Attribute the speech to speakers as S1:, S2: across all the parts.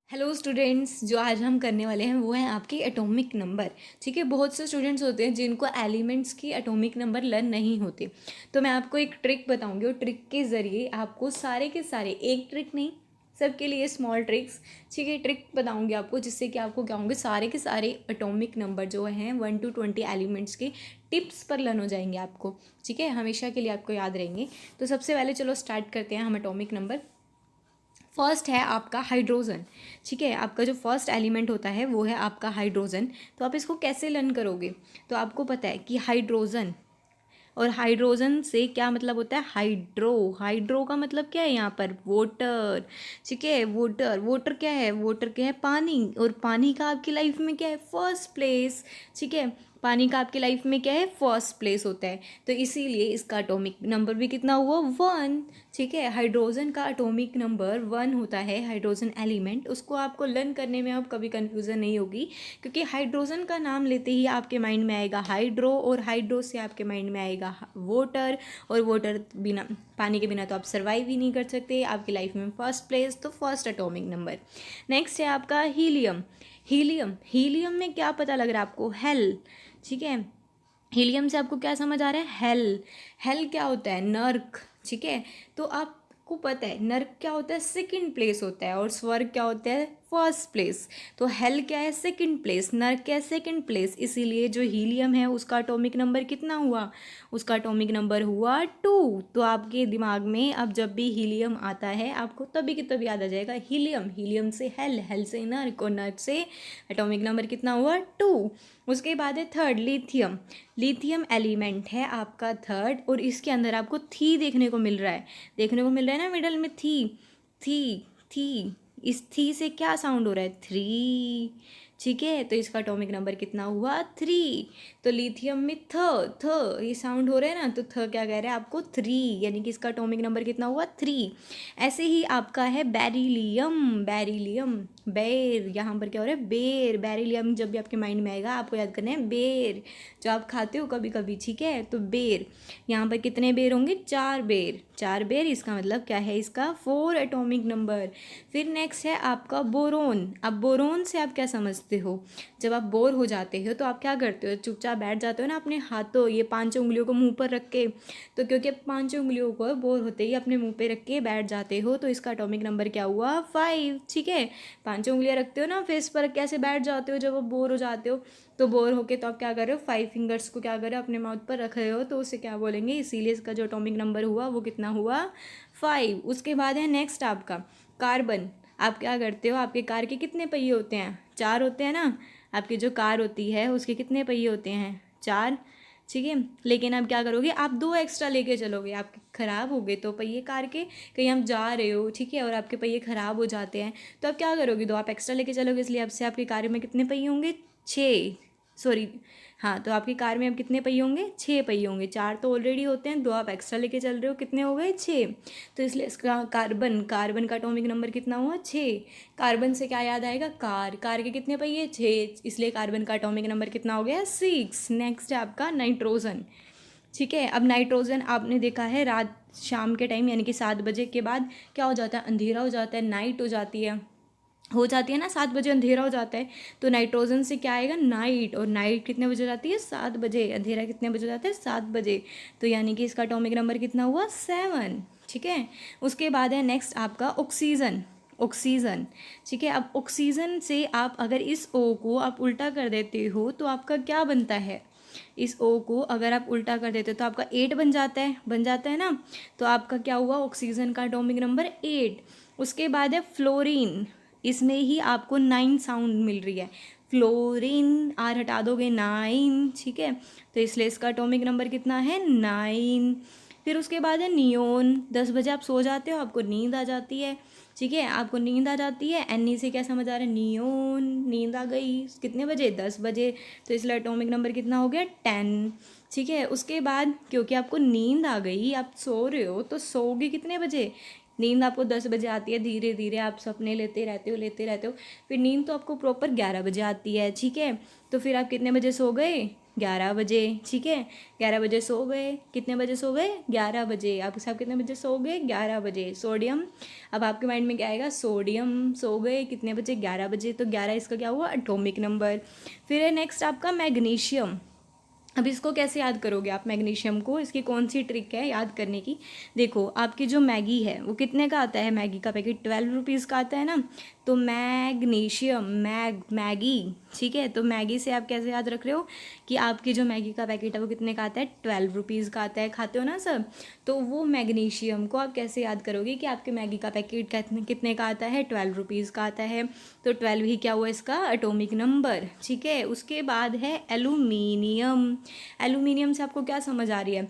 S1: Hello students, जो आज हम करने वाले हैं वो है आपके एटॉमिक नंबर। ठीक है, बहुत से स्टूडेंट्स होते हैं जिनको एलिमेंट्स की एटॉमिक नंबर लर्न नहीं होते। तो मैं आपको एक ट्रिक बताऊंगी और ट्रिक के ज़रिए आपको सारे के सारे, एक ट्रिक नहीं सबके लिए स्मॉल ट्रिक्स, ठीक है, ट्रिक बताऊंगी आपको, जिससे कि आपको क्या होंगे, सारे के सारे एटॉमिक नंबर जो हैं 1 to 20 एलिमेंट्स के टिप्स पर लर्न हो जाएंगे आपको। ठीक है, हमेशा के लिए आपको याद रहेंगे। तो सबसे पहले चलो स्टार्ट करते हैं हम एटॉमिक नंबर। फर्स्ट है आपका हाइड्रोजन। ठीक है, आपका जो फर्स्ट एलिमेंट होता है वो है आपका हाइड्रोजन। तो आप इसको कैसे लर्न करोगे? तो आपको पता है कि हाइड्रोजन और हाइड्रोजन से क्या मतलब होता है, हाइड्रो। हाइड्रो का मतलब क्या है यहाँ पर, वोटर। ठीक है, वोटर, वोटर क्या है, वोटर क्या है, पानी। और पानी का आपकी लाइफ में क्या है, फर्स्ट प्लेस। ठीक है, पानी का आपकी लाइफ में क्या है, फर्स्ट प्लेस होता है। तो इसीलिए इसका एटॉमिक नंबर भी कितना हुआ, 1। ठीक है, हाइड्रोजन का एटॉमिक नंबर 1 होता है, हाइड्रोजन एलिमेंट। उसको आपको लर्न करने में अब कभी कन्फ्यूज़न नहीं होगी, क्योंकि हाइड्रोजन का नाम लेते ही आपके माइंड में आएगा हाइड्रो, और हाइड्रो से आपके माइंड में आएगा वाटर। और वाटर बिना, पानी के बिना तो आप सर्वाइव ही नहीं कर सकते। आपकी लाइफ में फर्स्ट प्लेस, तो फर्स्ट एटॉमिक नंबर। नेक्स्ट है आपका हीलियम। हीलियम, हीलियम में क्या पता लग रहा है आपको, हेल। ठीक है, हीलियम से आपको क्या समझ आ रहा है, हेल। हेल क्या होता है, नर्क। ठीक है, तो आपको पता है नर्क क्या होता है, सेकंड प्लेस होता है, और स्वर्ग क्या होता है, फर्स्ट प्लेस। तो हेल क्या है, सेकंड प्लेस, नर्क क्या है, सेकंड प्लेस। इसीलिए जो हीलियम है उसका एटॉमिक नंबर कितना हुआ, उसका एटॉमिक नंबर हुआ 2। तो आपके दिमाग में अब जब भी हीलियम आता है आपको तभी की तभी याद आ जाएगा हीलियम। हीलियम से हेल, हेल से नर्क, और नर्क से एटॉमिक नंबर कितना हुआ, 2। उसके बाद है थर्ड, लिथियम। लिथियम एलिमेंट है आपका थर्ड, और इसके अंदर आपको थी देखने को मिल रहा है, देखने को मिल रहा है ना, मिडल में थी। थी, थी, इस थी से क्या साउंड हो रहा है, 3। ठीक है, तो इसका एटॉमिक नंबर कितना हुआ, 3। तो लिथियम में थ ये साउंड हो रहा है ना, तो थ क्या कह रहा है आपको, 3, यानी कि इसका एटॉमिक नंबर कितना हुआ, 3। ऐसे ही आपका है बेरिलियम। बेरिलियम, बेर, यहाँ पर क्या हो रहा है, बेर। बेरिलियम जब भी आपके माइंड में आएगा आपको याद करना है बेर, जो आप खाते हो कभी कभी। ठीक है, तो बेर, यहाँ पर कितने बेर होंगे, 4 बेर। 4 बेर, इसका मतलब क्या है, इसका 4 एटॉमिक नंबर। फिर नेक्स्ट है आपका बोरोन। अब बोरोन से आप क्या समझते हो, जब आप बोर हो जाते हो तो आप क्या करते हो, चुपचाप बैठ जाते हो ना अपने हाथों, ये 5 उंगलियों को मुंह पर रख के। तो क्योंकि 5 उंगलियों को बोर होते ही अपने मुंह पे रख के बैठ जाते हो, तो इसका एटॉमिक नंबर क्या हुआ, 5। ठीक है, 5 उंगलियां रखते हो ना फेस पर, कैसे बैठ जाते हो जब आप बोर हो जाते हो। तो बोर होके तो आप क्या कर रहे हो, 5 फिंगर्स को क्या कर रहे हो, अपने माउथ पर रख रहे हो, तो उसे क्या बोलेंगे, इसीलिए इसका जो एटॉमिक नंबर हुआ वो कितना हुआ, 5। उसके बाद है नेक्स्ट आपका कार्बन। आप क्या करते हो, आपके कार के कितने पहिए होते हैं, 4 होते हैं ना। आपकी जो कार होती है उसके कितने पहिए होते हैं, 4। ठीक है, लेकिन अब क्या करोगे, आप 2 एक्स्ट्रा लेके चलोगे, आपके ख़राब हो गए तो पहिए कार के, कहीं आप जा रहे हो, ठीक है, और आपके पहिए ख़राब हो जाते हैं, तो आप क्या करोगे, 2 आप एक्स्ट्रा लेके चलोगे, इसलिए अब से आपकी कार में कितने पहिए होंगे, 6। सॉरी, हाँ, तो आपकी कार में अब कितने पहिए होंगे, 6 पहिए होंगे। 4 तो ऑलरेडी होते हैं, 2 आप एक्स्ट्रा लेके चल रहे हो, कितने हो गए, 6। तो इसलिए इसका कार्बन, कार्बन का एटॉमिक नंबर कितना हुआ, 6। कार्बन से क्या याद आएगा, कार, कार के कितने पहिए, 6, इसलिए कार्बन का एटॉमिक नंबर कितना हो गया, 6। नेक्स्ट है आपका नाइट्रोजन। ठीक है, अब नाइट्रोजन आपने देखा है रात शाम के टाइम, यानी कि 7 बजे के बाद क्या हो जाता है, अंधेरा हो जाता है, नाइट हो जाती है ना, 7 बजे अंधेरा हो जाता है। तो नाइट्रोजन से क्या आएगा, नाइट, और नाइट कितने बजे हो जाती है, 7 बजे। अंधेरा कितने बजे हो जाता है, 7 बजे। तो यानी कि इसका एटॉमिक नंबर कितना हुआ, 7। ठीक है, उसके बाद है नेक्स्ट आपका ऑक्सीजन। ऑक्सीजन, ठीक है, अब ऑक्सीजन से आप अगर इस ओ को आप उल्टा कर देते हो तो आपका क्या बनता है, इस ओ को अगर आप उल्टा कर देते हो तो आपका 8 बन जाता है ना। तो आपका क्या हुआ, ऑक्सीजन का एटॉमिक नंबर 8। उसके बाद है फ्लोरीन। इसमें ही आपको 9 साउंड मिल रही है, फ्लोरीन, आर हटा दोगे 9। ठीक है, तो इसलिए इसका एटॉमिक नंबर कितना है, 9। फिर उसके बाद है नियोन। 10 बजे आप सो जाते हो, आपको नींद आ जाती है। ठीक है, आपको नींद आ जाती है, एनी से क्या समझ आ रहा है, नियोन, नींद आ गई, कितने बजे, 10 बजे। तो इसलिए एटॉमिक नंबर कितना हो गया, 10। ठीक है, उसके बाद क्योंकि आपको नींद आ गई, आप सो रहे हो, तो सोओगे कितने बजे, नींद आपको 10 बजे आती है, धीरे धीरे आप सपने लेते रहते हो, फिर नींद तो आपको प्रॉपर 11 बजे आती है। ठीक है, तो फिर आप कितने बजे सो गए, 11 बजे, ठीक है। 11 बजे सो गए, कितने बजे सो गए? 11 बजे। आपके साहब कितने बजे सो गए? 11 बजे। सोडियम, अब आपके माइंड में क्या आएगा? सोडियम सो गए कितने बजे? 11 बजे। तो 11 इसका क्या हुआ? Atomic number. फिर है नेक्स्ट आपका मैग्नीशियम। अब इसको कैसे याद करोगे आप मैग्नीशियम को? इसकी कौन सी ट्रिक है याद करने की? देखो, आपकी जो मैगी है वो कितने का आता है? मैगी का पैकेट 12 रुपीज़ का आता है ना। तो मैग्नीशियम, मैगी, ठीक है। तो मैगी से आप कैसे याद रख रहे हो कि आपकी जो मैगी का पैकेट है वो कितने का आता है? 12 रुपीज़ का आता है। खाते हो ना सब? तो वो मैग्नीशियम को आप कैसे याद करोगे कि आपके मैगी का पैकेट कितने का आता है? 12 रुपीज़ का आता है। तो 12 ही क्या हुआ इसका? एटॉमिक नंबर, ठीक है। उसके बाद है एल्यूमिनियम। एल्यूमिनियम से आपको क्या समझ आ रही है?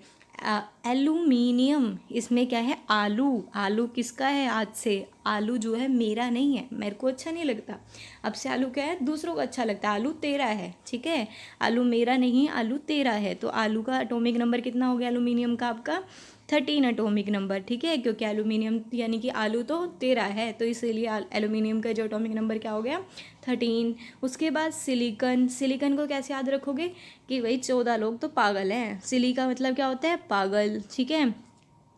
S1: एल्यूमिनियम, इसमें क्या है? आलू। आलू किसका है? आज से आलू जो है मेरा नहीं है, मेरे को अच्छा नहीं लगता। अब से आलू क्या है? दूसरों को अच्छा लगता है। आलू तेरा है, ठीक है। आलू मेरा नहीं, आलू तेरा है। तो आलू का एटॉमिक नंबर कितना हो गया एल्यूमिनियम का? आपका 13 एटॉमिक नंबर, ठीक है। क्योंकि एल्यूमिनियम यानी कि आलू तो तेरा है, तो इसीलिए एल्यूमिनियम का जो एटॉमिक नंबर क्या हो गया? 13। उसके बाद सिलिकन। सिलिकन को कैसे याद रखोगे कि भाई 14 लोग तो पागल हैं। सिली का मतलब क्या होता है? पागल, ठीक है।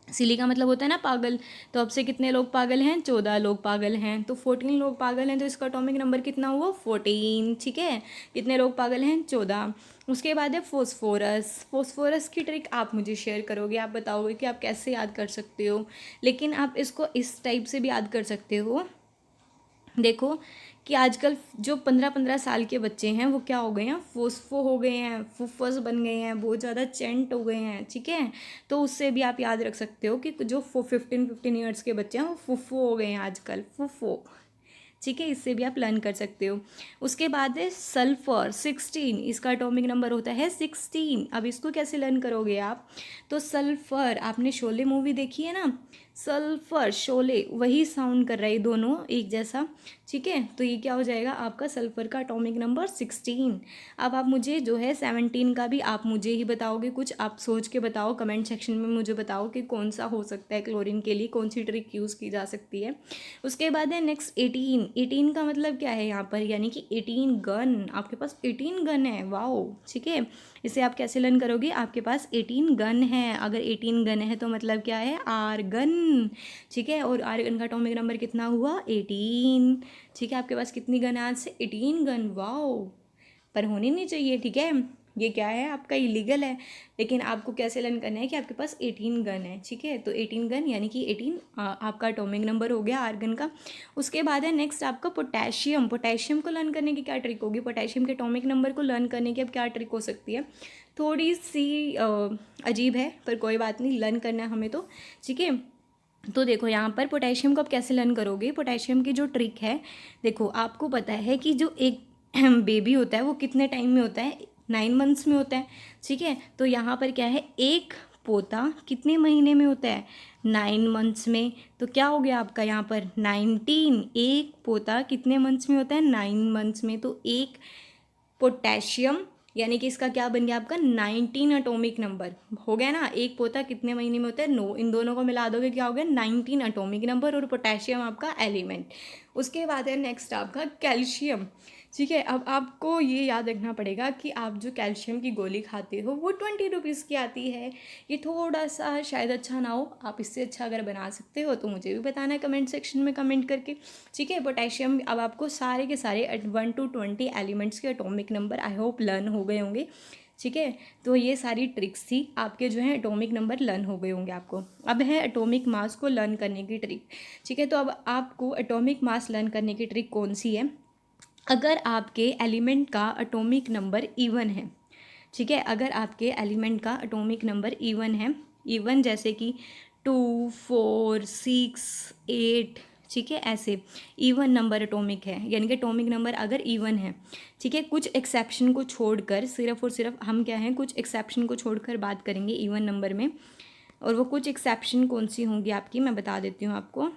S1: सिली का मतलब होता है ना पागल। तो अब से कितने लोग पागल हैं? 14 लोग पागल हैं। तो 14 लोग पागल हैं, तो इसका एटॉमिक नंबर कितना हुआ? 14, ठीक है। कितने लोग पागल हैं? 14। उसके बाद है फोस्फोरस। फोस्फोरस की ट्रिक आप मुझे शेयर करोगे, आप बताओगे कि आप कैसे याद कर सकते हो। लेकिन आप इसको इस टाइप से भी याद कर सकते हो। देखो कि आजकल जो 15-15 साल के बच्चे हैं वो क्या हो गए हैं? फोस्फो हो गए हैं, फुफ्फस बन गए हैं, बहुत ज़्यादा चेंट हो गए हैं, ठीक है। तो उससे भी आप याद रख सकते हो कि जो 15 ईयर्स के बच्चे हैं वो फुफ्फो हो गए हैं आजकल, फुफ्फो, ठीक है। इससे भी आप लर्न कर सकते हो। उसके बाद है सल्फर, 16। इसका एटॉमिक नंबर होता है 16। अब इसको कैसे लर्न करोगे आप? तो सल्फर, आपने शोले मूवी देखी है ना? सल्फर, शोले, वही साउंड कर रहा है, दोनों एक जैसा, ठीक है। तो ये क्या हो जाएगा आपका? सल्फर का एटॉमिक नंबर 16। अब आप मुझे जो है 17 का भी आप मुझे ही बताओगे, कुछ आप सोच के बताओ, कमेंट सेक्शन में मुझे बताओ कि कौन सा हो सकता है क्लोरीन के लिए, कौन सी ट्रिक यूज़ की जा सकती है। उसके बाद है नेक्स्ट 18। 18 का मतलब क्या है यहाँ पर? यानी कि 18 गन। आपके पास 18 गन है, वाओ, ठीक है। इसे आप कैसे लर्न करोगे? आपके पास 18 गन है। अगर 18 गन है तो मतलब क्या है? आर्गन, ठीक है। और आर्गन का एटॉमिक नंबर कितना हुआ? 18, ठीक है। आपके पास कितनी गन है आज से? 18 गन, वाओ। पर होनी नहीं चाहिए, ठीक है। ये क्या है? आपका इलीगल है। लेकिन आपको कैसे लर्न करना है कि आपके पास 18 गन है, ठीक है। तो 18 गन यानी कि 18 आपका एटॉमिक नंबर हो गया आर्गन का। उसके बाद है नेक्स्ट आपका पोटेशियम। पोटेशियम को लर्न करने की क्या ट्रिक होगी? पोटेशियम के एटॉमिक नंबर को लर्न करने की अब क्या ट्रिक हो सकती है? थोड़ी सी अजीब है, पर कोई बात नहीं, लर्न करना है हमें तो, ठीक है। तो देखो यहाँ पर पोटेशियम को आप कैसे लर्न करोगे? पोटेशियम की जो ट्रिक है, देखो आपको पता है कि जो एक बेबी होता है वो कितने टाइम में होता है? 9 मंथ्स में होता है, ठीक है। तो यहाँ पर क्या है? एक पोता कितने महीने में होता है? 9 मंथ्स में। तो क्या हो गया आपका यहाँ पर? 19। एक पोता कितने मंथ्स में होता है? 9 मंथ्स में। तो एक पोटेशियम यानी कि इसका क्या बन गया आपका? 19 एटॉमिक नंबर हो गया ना। एक पोता कितने महीने में होता है? 9। इन दोनों को मिला दोगे क्या हो गया? 19 एटॉमिक नंबर, और पोटेशियम आपका एलिमेंट। उसके बाद है नेक्स्ट आपका कैल्शियम, ठीक है। अब आपको ये याद रखना पड़ेगा कि आप जो कैल्शियम की गोली खाते हो वो 20 रुपीज़ की आती है। ये थोड़ा सा शायद अच्छा ना हो, आप इससे अच्छा अगर बना सकते हो तो मुझे भी बताना है कमेंट सेक्शन में कमेंट करके, ठीक है। पोटेशियम, अब आपको सारे के सारे 1 to 20 एलिमेंट्स के atomic number I hope learn हो गए होंगे, ठीक है। तो ये सारी ट्रिक्स थी, आपके जो है एटॉमिक नंबर लर्न हो गए होंगे आपको। अब है एटॉमिक मास को लर्न करने की ट्रिक, ठीक है। तो अब आपको एटॉमिक मास लर्न करने की ट्रिक कौन सी है? अगर आपके एलिमेंट का एटॉमिक नंबर इवन है, ठीक है। अगर आपके एलिमेंट का एटॉमिक नंबर इवन है, इवन जैसे कि 2, 4, 6, 8, ठीक है, ऐसे इवन नंबर एटॉमिक है, यानी कि एटॉमिक नंबर अगर इवन है, ठीक है। कुछ एक्सेप्शन को छोड़कर, सिर्फ और सिर्फ हम क्या हैं, कुछ एक्सेप्शन को छोड़कर बात करेंगे इवन नंबर में। और वो कुछ एक्सेप्शन कौन सी होंगी आपकी, मैं बता देती हूँ आपको।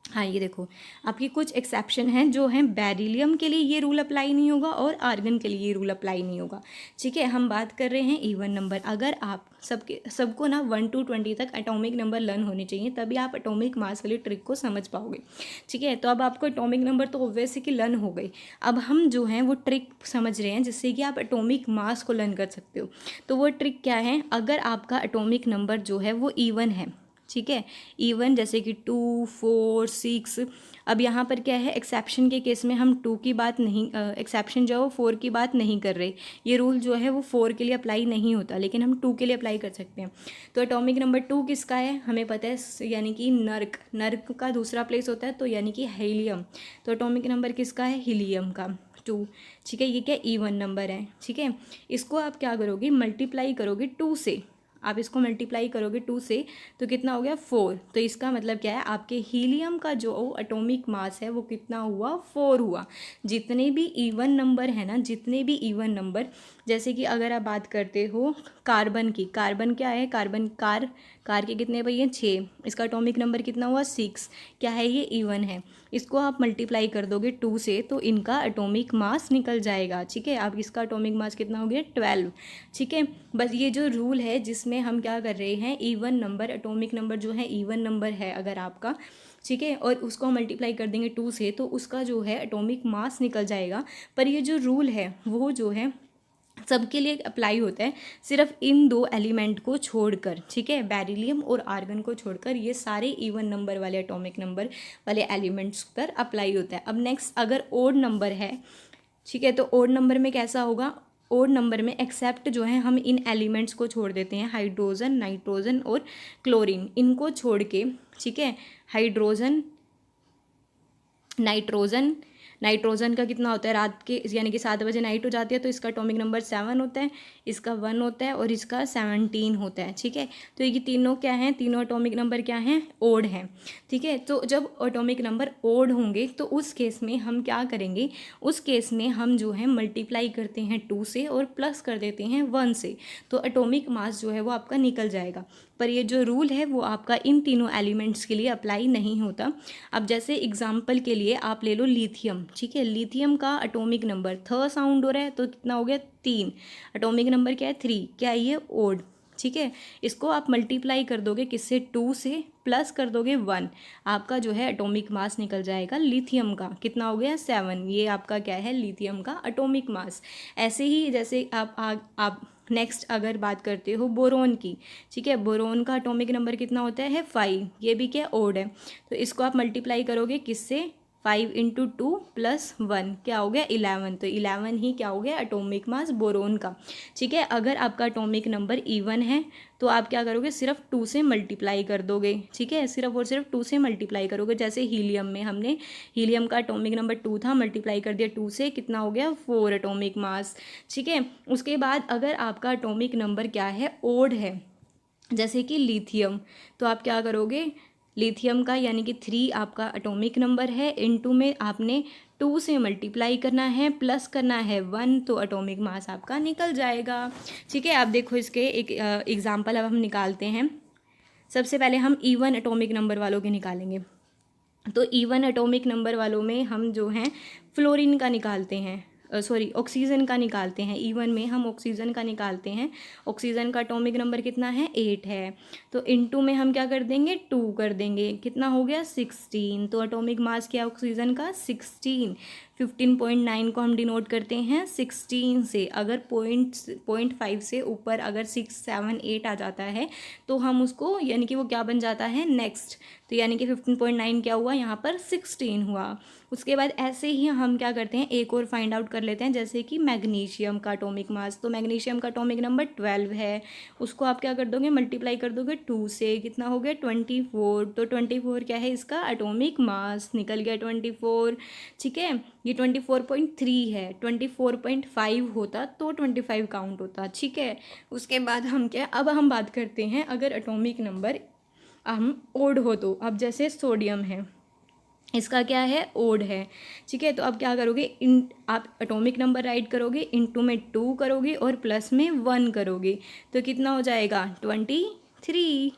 S1: हाँ, ये देखो आपकी कुछ एक्सेप्शन हैं जो हैं, बेरिलियम के लिए ये रूल अप्लाई नहीं होगा और आर्गन के लिए ये रूल अप्लाई नहीं होगा। ठीक है, हम बात कर रहे हैं इवन नंबर। अगर आप सबको ना 1 to 20 तक एटॉमिक नंबर लर्न होने चाहिए, तभी आप एटॉमिक मास वाली ट्रिक को समझ पाओगे। ठीक है, तो अब आपको एटॉमिक नंबर तो ऑब्वियसली कि लर्न हो गई। अब हम जो हैं वो ट्रिक समझ रहे हैं जिससे कि आप एटॉमिक मास को लर्न कर सकते हो। तो वो ट्रिक क्या है, अगर आपका एटॉमिक नंबर जो है वो इवन है, ठीक है, इवन जैसे कि 2, 4, 6। अब यहाँ पर क्या है, एक्सेप्शन के केस में हम 2 की बात नहीं, एक्सेप्शन जो है वो 4 की बात नहीं कर रहे। ये रूल जो है वो 4 के लिए अप्लाई नहीं होता, लेकिन हम 2 के लिए अप्लाई कर सकते हैं। तो एटॉमिक नंबर 2 किसका है हमें पता है, यानी कि नर्क, नर्क का दूसरा प्लेस होता है, तो यानी कि हीलियम। तो एटॉमिक नंबर किसका है, हीलियम का 2। ठीक है, ये क्या इवन नंबर है। ठीक है, इसको आप क्या करोगे, मल्टीप्लाई करोगे 2 से। आप इसको मल्टीप्लाई करोगे 2 से तो कितना हो गया, 4। तो इसका मतलब क्या है, आपके हीलियम का जो एटॉमिक मास है वो कितना हुआ, 4 हुआ। जितने भी इवन नंबर है ना, जितने भी इवन नंबर, जैसे कि अगर आप बात करते हो कार्बन की, कार्बन क्या है, कार्बन कार के कितने भैया 6, इसका एटॉमिक नंबर कितना हुआ 6। क्या है, ये इवन है। इसको आप मल्टीप्लाई कर दोगे 2 से तो इनका एटॉमिक मास निकल जाएगा। ठीक है, अब इसका एटॉमिक मास कितना हो गया, 12। ठीक है, बस ये जो रूल है जिसमें हम क्या कर रहे हैं, इवन नंबर, एटॉमिक नंबर जो है इवन नंबर है अगर आपका, ठीक है, और उसको हम मल्टीप्लाई कर देंगे 2 से तो उसका जो है एटॉमिक मास निकल जाएगा। पर ये जो रूल है वो जो है सबके लिए अप्लाई होता है, सिर्फ इन 2 एलिमेंट को छोड़कर। ठीक है, बेरिलियम और आर्गन को छोड़कर ये सारे इवन नंबर वाले एटॉमिक नंबर वाले एलिमेंट्स पर अप्लाई होता है। अब नेक्स्ट, अगर ओड नंबर है, ठीक है, तो ओड नंबर में कैसा होगा, ओड नंबर में एक्सेप्ट जो है हम इन एलिमेंट्स को छोड़ देते हैं, हाइड्रोजन, नाइट्रोजन और क्लोरीन, इनको छोड़ के। ठीक है, हाइड्रोजन, नाइट्रोजन, नाइट्रोजन का कितना होता है, रात के यानी कि 7 बजे नाइट हो जाती है तो इसका एटॉमिक नंबर 7 होता है, इसका 1 होता है और इसका 17 होता है। ठीक है, तो ये तीनों क्या हैं, तीनों एटॉमिक नंबर क्या हैं, ओड हैं। ठीक है, तो जब एटॉमिक नंबर ओड होंगे तो उस केस में हम क्या करेंगे, उस केस में हम जो है मल्टीप्लाई करते हैं 2 से और प्लस कर देते हैं 1 से, तो एटॉमिक मास जो है वो आपका निकल जाएगा। पर ये जो रूल है वो आपका इन तीनों एलिमेंट्स के लिए अप्लाई नहीं होता। अब जैसे एग्जाम्पल के लिए आप ले लो लिथियम। ठीक है, लिथियम का एटॉमिक नंबर थ साउंड हो रहा है तो कितना हो गया, 3। एटॉमिक नंबर क्या है, 3। क्या है ये, ओड। ठीक है, इसको आप मल्टीप्लाई कर दोगे किससे, 2 से, प्लस कर दोगे 1, आपका जो है एटॉमिक मास निकल जाएगा लिथियम का, कितना हो गया, 7। ये आपका क्या है, लिथियम का एटॉमिक मास। ऐसे ही जैसे आप नेक्स्ट अगर बात करते हो बोरोन की, ठीक है, बोरोन का एटॉमिक नंबर कितना होता है, 5। ये भी क्या, ओड है। तो इसको आप मल्टीप्लाई करोगे किससे, 5 × 2 + 1, क्या हो गया, 11। तो 11 ही क्या हो गया, एटॉमिक मास बोरोन का। ठीक है, अगर आपका एटॉमिक नंबर इवन है तो आप क्या करोगे, सिर्फ 2 से मल्टीप्लाई कर दोगे। ठीक है, सिर्फ और सिर्फ 2 से मल्टीप्लाई करोगे। जैसे हीलियम में हमने, हीलियम का एटॉमिक नंबर 2 था, मल्टीप्लाई कर दिया 2 से, कितना हो गया, 4 एटॉमिक मास। ठीक है, उसके बाद अगर आपका एटॉमिक नंबर क्या है, ओड है, जैसे कि लिथियम, तो आप क्या करोगे, लिथियम का यानी कि 3 आपका एटॉमिक नंबर है, इनटू में आपने 2 से मल्टीप्लाई करना है, प्लस करना है 1, तो एटॉमिक मास आपका निकल जाएगा। ठीक है, आप देखो इसके एक एग्जांपल अब हम निकालते हैं। सबसे पहले हम इवन एटॉमिक नंबर वालों के निकालेंगे। तो इवन एटॉमिक नंबर वालों में हम जो हैं फ्लोरीन का निकालते हैं, सॉरी ऑक्सीजन का निकालते हैं। इवन में हम ऑक्सीजन का निकालते हैं। ऑक्सीजन का एटॉमिक नंबर कितना है, 8 है। तो इनटू में हम क्या कर देंगे, 2 कर देंगे, कितना हो गया, 16। तो एटॉमिक मास क्या है ऑक्सीजन का, 16। 15.9 को हम डिनोट करते हैं 16 से। अगर 0.5 से ऊपर अगर 6, 7, 8 आ जाता है तो हम उसको, यानी कि वो क्या बन जाता है, नेक्स्ट। तो यानी कि 15.9 क्या हुआ, यहाँ पर 16 हुआ। उसके बाद ऐसे ही हम क्या करते हैं, एक और फाइंड आउट कर लेते हैं, जैसे कि मैग्नीशियम का एटॉमिक मास। तो मैग्नीशियम का एटॉमिक नंबर 12 है, उसको आप क्या कर दोगे, मल्टीप्लाई कर दोगे 2 से, कितना हो गया, 24। तो 24 क्या है, इसका एटॉमिक मास निकल गया 24। ठीक है, ये 24.3 है, 24.5 होता तो 25 काउंट होता। ठीक है, उसके बाद हम क्या, अब हम बात करते हैं अगर एटॉमिक नंबर हम ओड हो तो। अब जैसे सोडियम है, इसका क्या है, ओड है। ठीक है, तो अब क्या करोगे, इन आप एटॉमिक नंबर राइट करोगे, इनटू में 2 करोगे और प्लस में 1 करोगे, तो कितना हो जाएगा, 23।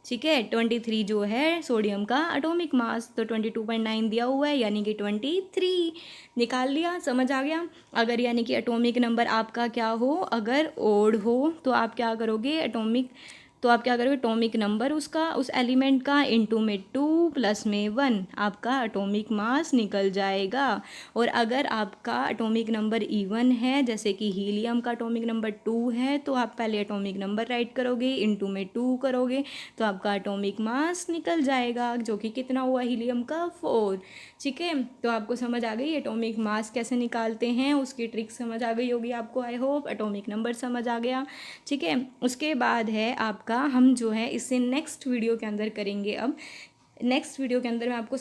S1: ठीक है। 23 जो है सोडियम का एटॉमिक मास, तो 22.9 दिया हुआ है, यानी कि 23 निकाल लिया। समझ आ गया। अगर यानी कि एटॉमिक नंबर आपका क्या हो, अगर ओड हो तो आप क्या करोगे, एटॉमिक नंबर उसका, उस एलिमेंट का, इनटू में 2 प्लस में 1, आपका एटॉमिक मास निकल जाएगा। और अगर आपका एटॉमिक नंबर इवन है, जैसे कि हीलियम का एटॉमिक नंबर 2 है, तो आप पहले एटॉमिक नंबर राइट करोगे, इनटू में 2 करोगे, तो आपका एटॉमिक मास निकल जाएगा, जो कि कितना हुआ हीलियम का 4। ठीक है। तो आपको समझ आ गई एटॉमिक मास कैसे निकालते हैं, उसकी ट्रिक समझ आ गई होगी आपको, आई होप। एटॉमिक नंबर समझ आ गया। ठीक है। उसके बाद है आपका, हम जो है इससे नेक्स्ट वीडियो के अंदर करेंगे। अब नेक्स्ट वीडियो के अंदर मैं आपको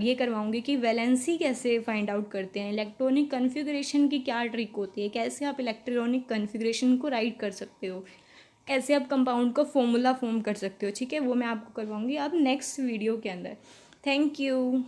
S1: ये करवाऊंगी कि वैलेंसी कैसे फाइंड आउट करते हैं, इलेक्ट्रॉनिक कन्फिग्रेशन की क्या ट्रिक होती है, कैसे आप इलेक्ट्रॉनिक कन्फिग्रेशन को राइट कर सकते हो, कैसे आप कंपाउंड का फॉर्मूला फॉर्म कर सकते हो। ठीक है। वो मैं आपको करवाऊंगी अब नेक्स्ट वीडियो के अंदर। Thank you.